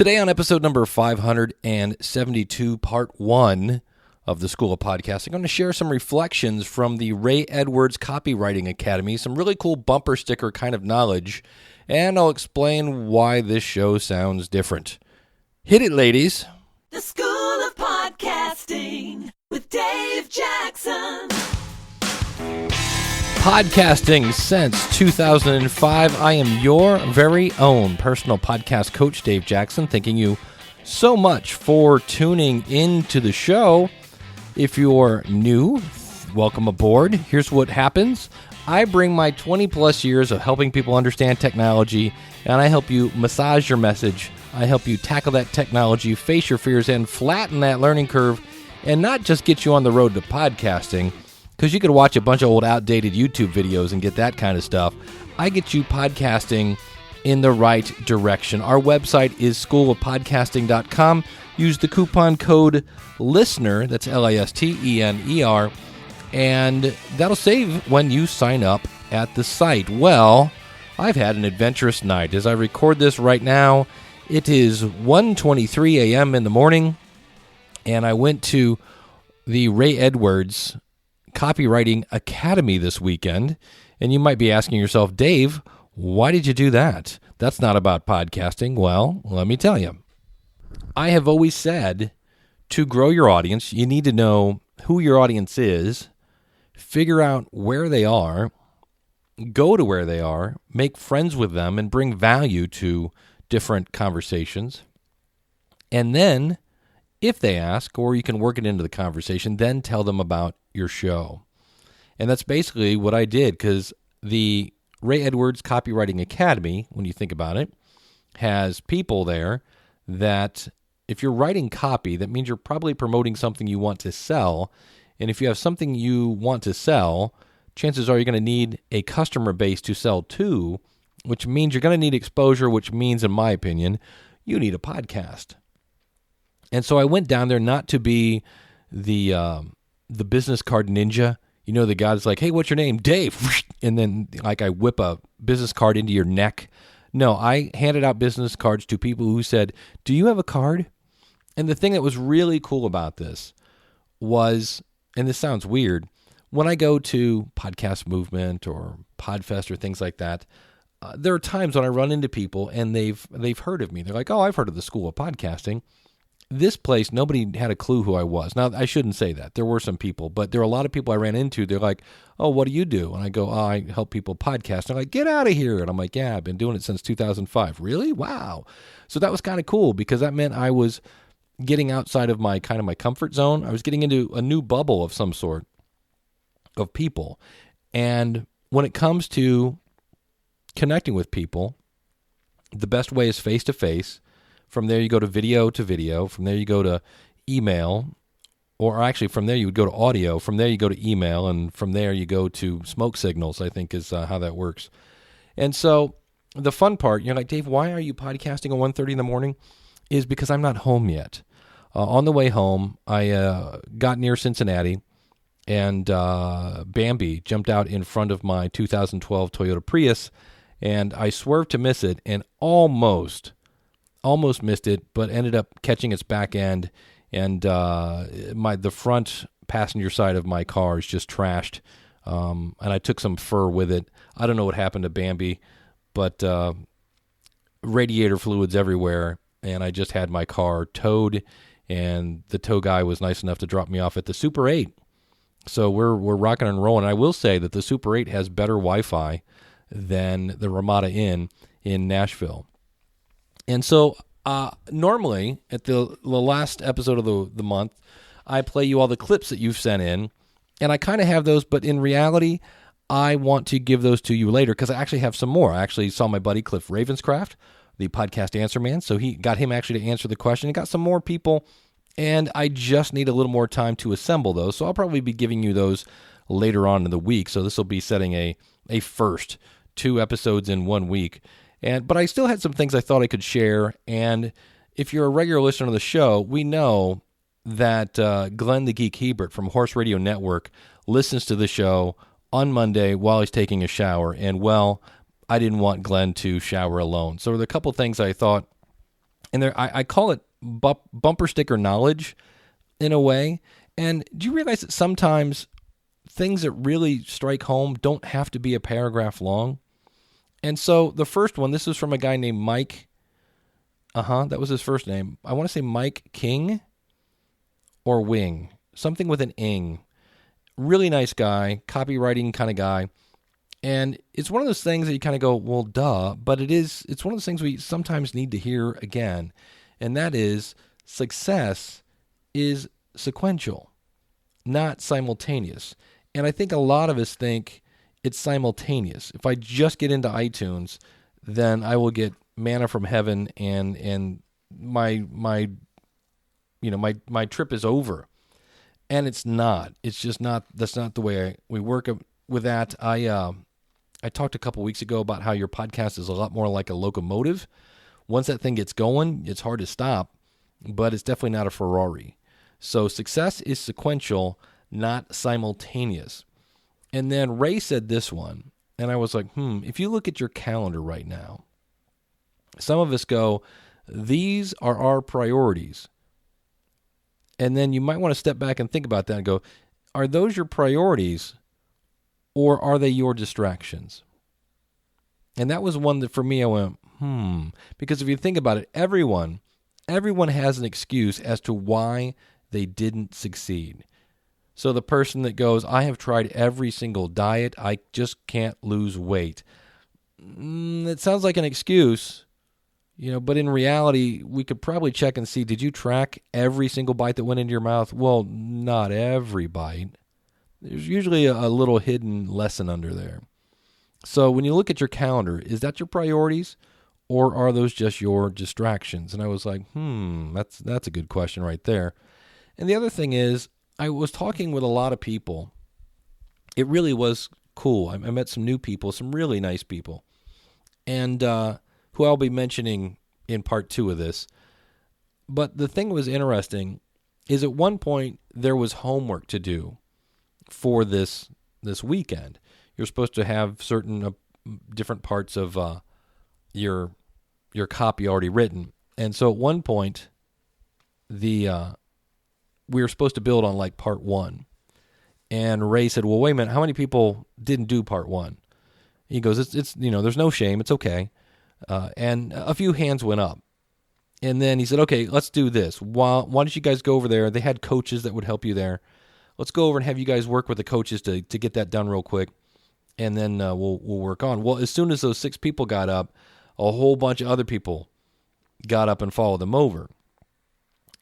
Today on episode number 572, part 1 of the School of Podcasting, I'm going to share some reflections from the Ray Edwards Copywriting Academy, some really cool bumper sticker kind of knowledge, and I'll explain why this show sounds different. Hit it, ladies. The School of Podcasting with Dave Jackson. Podcasting since 2005. I am your very own personal podcast coach, Dave Jackson. Thanking you so much for tuning into the show. If you're new, welcome aboard. Here's what happens. I bring my 20 plus years of helping people understand technology, and I help you massage your message. I help you tackle that technology, face your fears, and flatten that learning curve, and not just get you on the road to podcasting, because you could watch a bunch of old outdated YouTube videos and get that kind of stuff. I get you podcasting in the right direction. Our website is schoolofpodcasting.com. Use the coupon code LISTENER, that's LISTENER, and that'll save when you sign up at the site. Well, I've had an adventurous night. As I record this right now, it is 1:23 a.m. in the morning, and I went to the Ray Edwards Copywriting Academy this weekend, and you might be asking yourself, Dave, why did you do that? That's not about podcasting. Well, let me tell you. I have always said to grow your audience, you need to know who your audience is, figure out where they are, go to where they are, make friends with them, and bring value to different conversations. And then, if they ask, or you can work it into the conversation, then tell them about your show. And that's basically what I did, because the Ray Edwards Copywriting Academy, when you think about it, has people there that if you're writing copy, that means you're probably promoting something you want to sell. And if you have something you want to sell, chances are you're going to need a customer base to sell to, which means you're going to need exposure, which means, in my opinion, you need a podcast. And so I went down there not to be the business card ninja. You know, the guy that's like, hey, what's your name? Dave. And then like I whip a business card into your neck. No, I handed out business cards to people who said, do you have a card? And the thing that was really cool about this was, and this sounds weird, when I go to Podcast Movement or Podfest or things like that, there are times when I run into people and they've heard of me. They're like, oh, I've heard of the School of Podcasting. This place, nobody had a clue who I was. Now, I shouldn't say that. There were some people, but there are a lot of people I ran into. They're like, oh, what do you do? And I go, oh, I help people podcast. They're like, get out of here. And I'm like, yeah, I've been doing it since 2005. Really? Wow. So that was kind of cool because that meant I was getting outside of my comfort zone. I was getting into a new bubble of some sort of people. And when it comes to connecting with people, the best way is face-to-face. From there, you go to video. From there, you go to email. Or actually, from there, you would go to audio. From there, you go to email. And from there, you go to smoke signals, I think is how that works. And so the fun part, you're like, Dave, why are you podcasting at 1:30 in the morning? Is because I'm not home yet. On the way home, I got near Cincinnati, and Bambi jumped out in front of my 2012 Toyota Prius, and I swerved to miss it and almost missed it, but ended up catching its back end, and the front passenger side of my car is just trashed, and I took some fur with it. I don't know what happened to Bambi, but radiator fluids everywhere, and I just had my car towed, and the tow guy was nice enough to drop me off at the Super 8. So we're rocking and rolling. I will say that the Super 8 has better Wi-Fi than the Ramada Inn in Nashville. And so normally at the last episode of the month, I play you all the clips that you've sent in, and I kind of have those, but in reality, I want to give those to you later because I actually have some more. I actually saw my buddy Cliff Ravenscraft, the podcast answer man, so he got him actually to answer the question. He got some more people, and I just need a little more time to assemble those, so I'll probably be giving you those later on in the week. So this will be setting a first 2 episodes in 1 week. But I still had some things I thought I could share. And if you're a regular listener to the show, we know that Glenn the Geek Hebert from Horse Radio Network listens to the show on Monday while he's taking a shower. And, well, I didn't want Glenn to shower alone. So there were a couple things I thought And I call it bumper sticker knowledge in a way. And do you realize that sometimes things that really strike home don't have to be a paragraph long? And so the first one, this is from a guy named Mike. That was his first name. I want to say Mike King or Wing, something with an ing. Really nice guy, copywriting kind of guy. And it's one of those things that you kind of go, well, duh, but it's one of those things we sometimes need to hear again. And that is success is sequential, not simultaneous. And I think a lot of us think it's simultaneous. If I just get into iTunes, then I will get manna from heaven and my trip is over. And it's not. It's just not. That's not the way we work with that. I talked a couple weeks ago about how your podcast is a lot more like a locomotive. Once that thing gets going, it's hard to stop, but it's definitely not a Ferrari. So success is sequential, not simultaneous. And then Ray said this one, and I was like, if you look at your calendar right now, some of us go, these are our priorities. And then you might want to step back and think about that and go, are those your priorities or are they your distractions? And that was one that for me I went, because if you think about it, everyone has an excuse as to why they didn't succeed. So the person that goes, I have tried every single diet, I just can't lose weight. It sounds like an excuse. But in reality, we could probably check and see, did you track every single bite that went into your mouth? Well, not every bite. There's usually a little hidden lesson under there. So when you look at your calendar, is that your priorities or are those just your distractions? And I was like, that's a good question right there. And the other thing is, I was talking with a lot of people. It really was cool. I met some new people, some really nice people. And who I'll be mentioning in part 2 of this. But the thing that was interesting is at one point there was homework to do for this weekend. You're supposed to have certain different parts of your copy already written. And so at one point, we were supposed to build on like part 1. And Ray said, well, wait a minute, how many people didn't do part 1? He goes, it's there's no shame, it's okay. And a few hands went up. And then he said, okay, let's do this. Why don't you guys go over there? They had coaches that would help you there. Let's go over and have you guys work with the coaches to get that done real quick. And then we'll work on. Well, as soon as those 6 people got up, a whole bunch of other people got up and followed them over.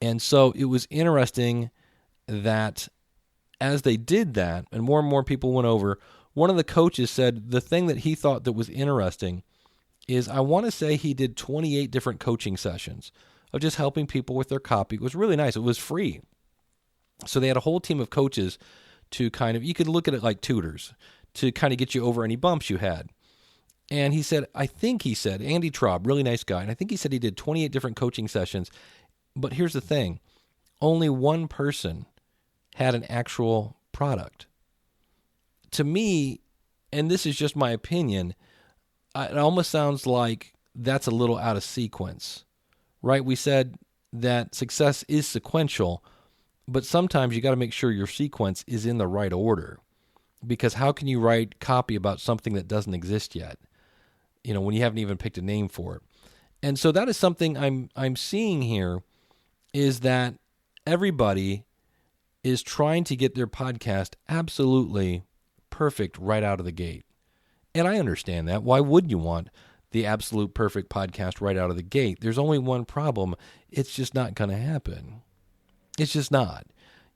And so it was interesting that as they did that, and more people went over, one of the coaches said the thing that he thought that was interesting is I want to say he did 28 different coaching sessions of just helping people with their copy. It was really nice. It was free. So they had a whole team of coaches to kind of, you could look at it like tutors, to kind of get you over any bumps you had. And he said, Andy Traub, really nice guy, and I think he said he did 28 different coaching sessions. But here's the thing. Only one person had an actual product. To me, and this is just my opinion, it almost sounds like that's a little out of sequence, right? We said that success is sequential, but sometimes you got to make sure your sequence is in the right order, because how can you write copy about something that doesn't exist yet, when you haven't even picked a name for it? And so that is something I'm seeing here, is that everybody is trying to get their podcast absolutely perfect right out of the gate. And I understand that. Why would you want the absolute perfect podcast right out of the gate? There's only one problem. It's just not going to happen. It's just not.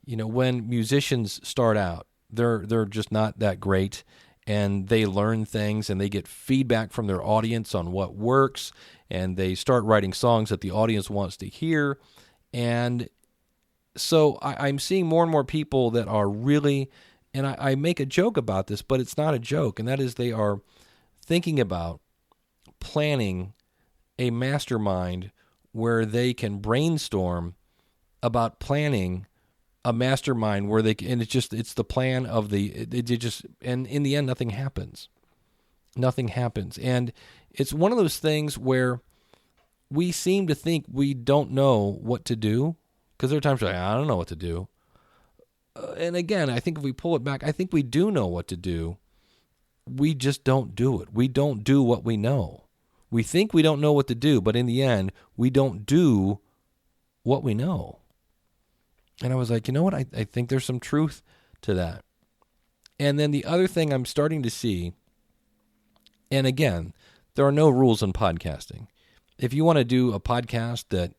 When musicians start out, they're just not that great, and they learn things and they get feedback from their audience on what works, and they start writing songs that the audience wants to hear. And so I'm seeing more and more people that are really, and I make a joke about this, but it's not a joke, and that is they are thinking about planning a mastermind where they can brainstorm about planning a mastermind where they can, and it's the plan of and in the end, nothing happens. Nothing happens. And it's one of those things where we seem to think we don't know what to do, because there are times like, I don't know what to do. And again, I think if we pull it back, I think we do know what to do. We just don't do it. We don't do what we know. We think we don't know what to do, but in the end, we don't do what we know. And I was like, you know what? I think there's some truth to that. And then the other thing I'm starting to see, and again, there are no rules in podcasting. If you want to do a podcast that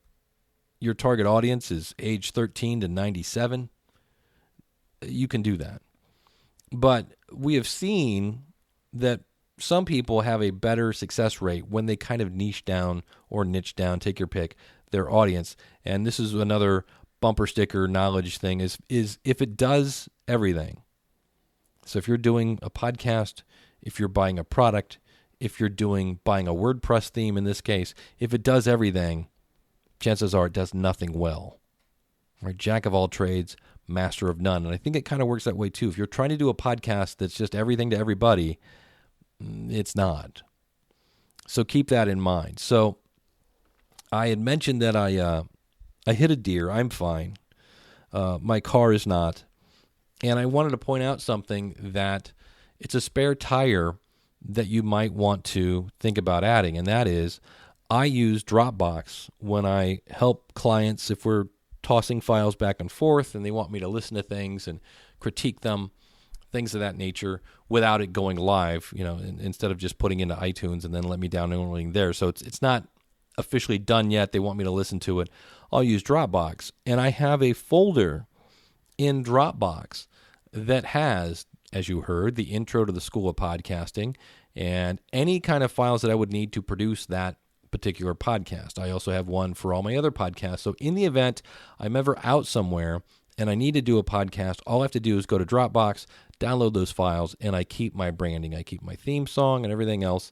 your target audience is age 13 to 97, you can do that. But we have seen that some people have a better success rate when they kind of niche down, take your pick, their audience. And this is another bumper sticker knowledge thing is if it does everything. So if you're doing a podcast, if you're buying a product, if you're buying a WordPress theme in this case, if it does everything, chances are it does nothing well. Right? Jack of all trades, master of none. And I think it kind of works that way too. If you're trying to do a podcast that's just everything to everybody, it's not. So keep that in mind. So I had mentioned that I hit a deer. I'm fine. My car is not. And I wanted to point out something that it's a spare tire that you might want to think about adding, and that is I use Dropbox when I help clients if we're tossing files back and forth and they want me to listen to things and critique them, things of that nature, without it going live, instead of just putting into iTunes and then let me downloading there. So it's not officially done yet. They want me to listen to it. I'll use Dropbox, and I have a folder in Dropbox that has, as you heard, the intro to the School of Podcasting and any kind of files that I would need to produce that particular podcast. I also have one for all my other podcasts. So in the event I'm ever out somewhere and I need to do a podcast, all I have to do is go to Dropbox, download those files, and I keep my branding. I keep my theme song and everything else.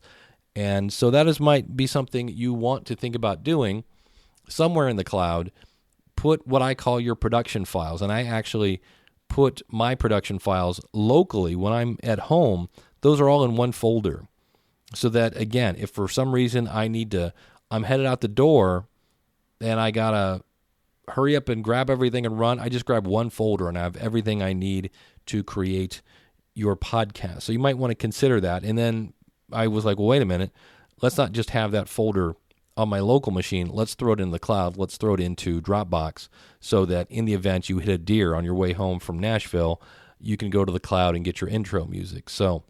And so that might be something you want to think about doing somewhere in the cloud. Put what I call your production files. And I actually put my production files locally when I'm at home. Those are all in one folder. So that, again, if for some reason I'm headed out the door and I got to hurry up and grab everything and run, I just grab one folder and I have everything I need to create your podcast. So you might want to consider that. And then I was like, well, wait a minute. Let's not just have that folder on my local machine. Let's throw it in the cloud. Let's throw it into Dropbox so that in the event you hit a deer on your way home from Nashville, you can go to the cloud and get your intro music. So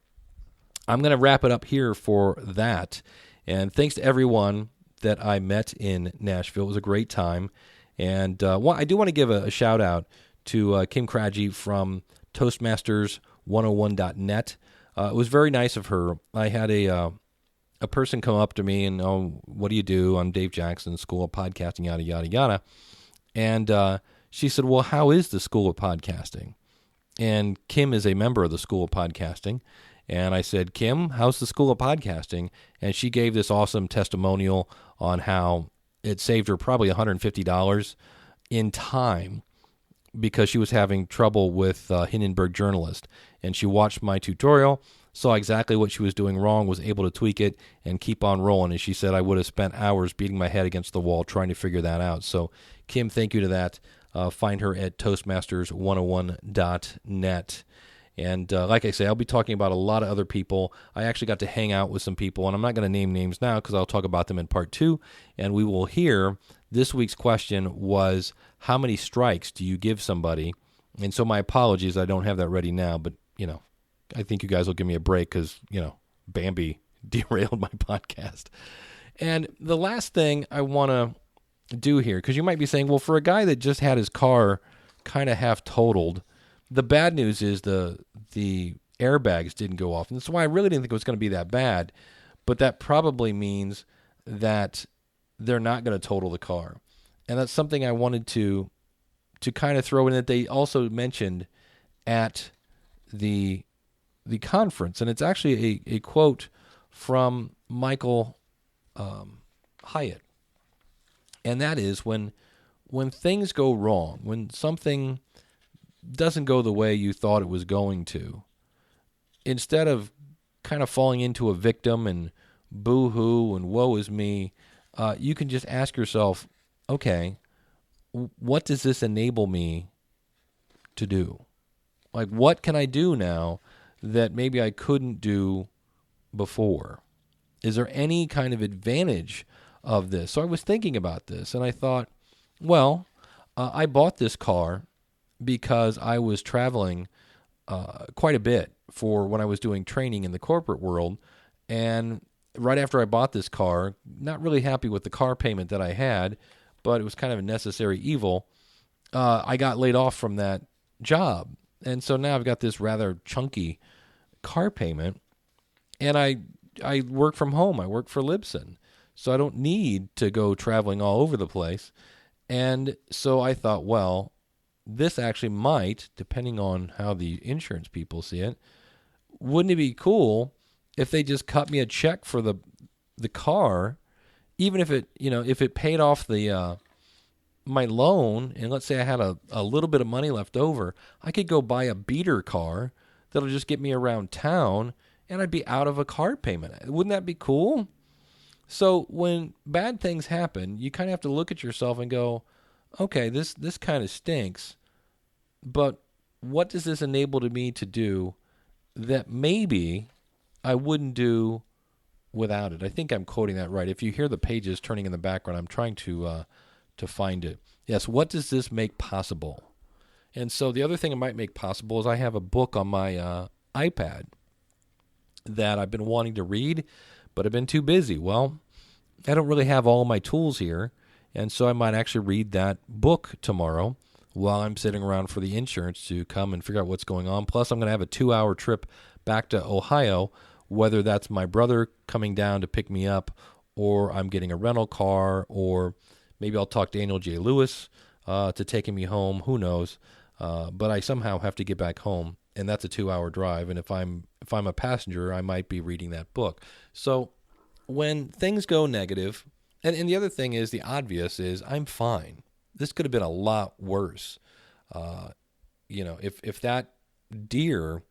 I'm going to wrap it up here for that. And thanks to everyone that I met in Nashville. It was a great time. And I do want to give a shout out to Kim Craggy from Toastmasters101.net. It was very nice of her. I had a person come up to me and, what do you do? I'm Dave Jackson, School of Podcasting, yada, yada, yada. And she said, well, how is the School of Podcasting? And Kim is a member of the School of Podcasting. And I said, Kim, how's the School of Podcasting? And she gave this awesome testimonial on how it saved her probably $150 in time because she was having trouble with Hindenburg Journalist. And she watched my tutorial, saw exactly what she was doing wrong, was able to tweak it and keep on rolling. And she said I would have spent hours beating my head against the wall trying to figure that out. So, Kim, thank you to that. Find her at Toastmasters101.net. And like I say, I'll be talking about a lot of other people. I actually got to hang out with some people, and I'm not going to name names now because I'll talk about them in part 2. And we will hear this week's question was, how many strikes do you give somebody? And so my apologies, I don't have that ready now, but, I think you guys will give me a break because, Bambi derailed my podcast. And the last thing I want to do here, because you might be saying, well, for a guy that just had his car kind of half totaled, the bad news is the airbags didn't go off. And that's why I really didn't think it was going to be that bad. But that probably means that they're not going to total the car. And that's something I wanted to kind of throw in that they also mentioned at the conference. And it's actually a quote from Michael Hyatt. And that is when things go wrong, when something doesn't go the way you thought it was going to, instead of kind of falling into a victim and boo-hoo and woe is me, you can just ask yourself, okay, what does this enable me to do? Like, what can I do now that maybe I couldn't do before? Is there any kind of advantage of this? So I was thinking about this, and I thought, well, I bought this car because I was traveling quite a bit for when I was doing training in the corporate world. And right after I bought this car, not really happy with the car payment that I had, but it was kind of a necessary evil. I got laid off from that job. And so now I've got this rather chunky car payment, and I work from home. I work for Libsyn, so I don't need to go traveling all over the place. And so I thought, well, this actually might, depending on how the insurance people see it, wouldn't it be cool if they just cut me a check for the car, even if it paid off the my loan, and let's say I had a little bit of money left over, I could go buy a beater car that'll just get me around town, and I'd be out of a car payment. Wouldn't that be cool? So when bad things happen, you kind of have to look at yourself and go, okay, this kind of stinks, but what does this enable me to do that maybe I wouldn't do without it? I think I'm quoting that right. If you hear the pages turning in the background, I'm trying to find it. Yes, what does this make possible? And so the other thing it might make possible is I have a book on my iPad that I've been wanting to read, but I've been too busy. Well, I don't really have all my tools here, and so I might actually read that book tomorrow while I'm sitting around for the insurance to come and figure out what's going on. Plus, I'm going to have a 2-hour trip back to Ohio, whether that's my brother coming down to pick me up, or I'm getting a rental car, or maybe I'll talk Daniel J. Lewis to taking me home. Who knows? But I somehow have to get back home, and that's a 2-hour drive. And if I'm a passenger, I might be reading that book. So when things go negative, and the other thing is, the obvious is, I'm fine. This could have been a lot worse. If that deer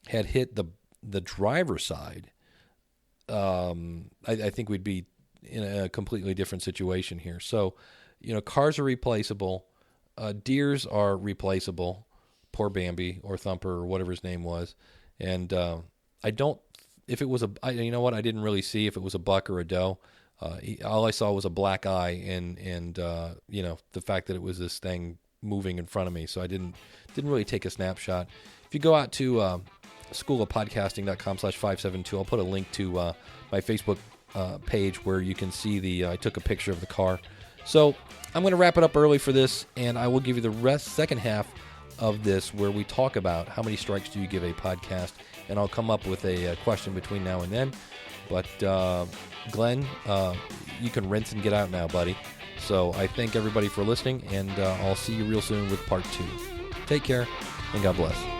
had hit the driver's side, I think we'd be in a completely different situation here. So, cars are replaceable. Deers are replaceable. Poor Bambi or Thumper or whatever his name was. And if it was I didn't really see if it was a buck or a doe. All I saw was a black eye and the fact that it was this thing moving in front of me. So I didn't really take a snapshot. If you go out to schoolofpodcasting.com/572, I'll put a link to my Facebook page where you can see I took a picture of the car. So I'm going to wrap it up early for this, and I will give you the second half of this where we talk about how many strikes do you give a podcast, and I'll come up with a question between now and then. But Glenn, you can rinse and get out now, buddy. So I thank everybody for listening, and I'll see you real soon with part 2. Take care, and God bless.